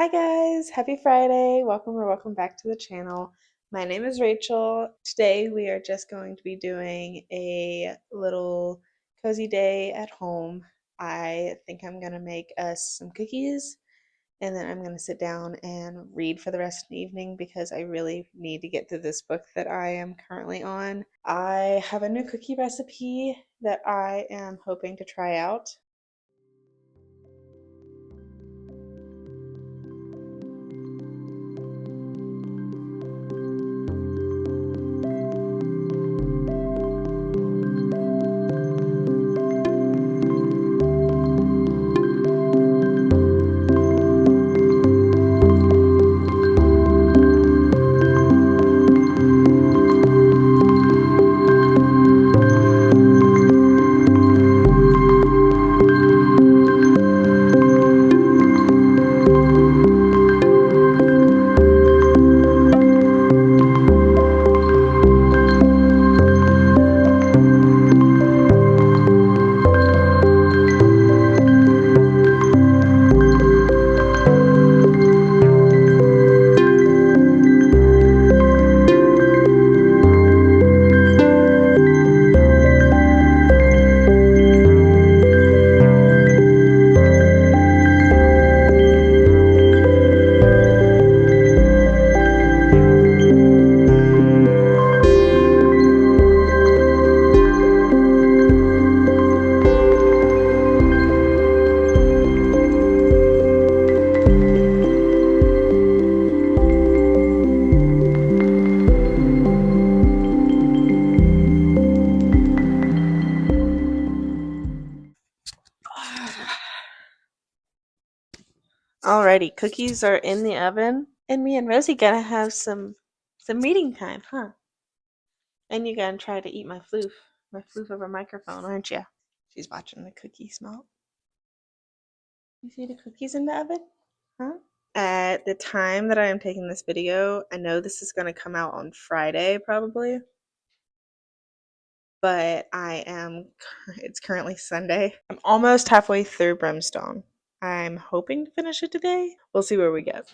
Hi guys, happy Friday. Welcome back to the channel. My name is Rachel. Today we are just going to be doing a little cozy day at home. I think I'm going to make us some cookies and then I'm going to sit down and read for the rest of the evening because I really need to get through this book that I am currently on. I have a new cookie recipe that I am hoping to try out. Alrighty, cookies are in the oven, and me and Rosie gonna have some reading time, huh? And you gonna try to eat my floof over microphone, aren't you? She's watching the cookie smell. You see the cookies in the oven, huh? At the time that I am taking this video, I know this is gonna come out on Friday probably, but it's currently Sunday. I'm almost halfway through Brimstone. I'm hoping to finish it today. We'll see where we get.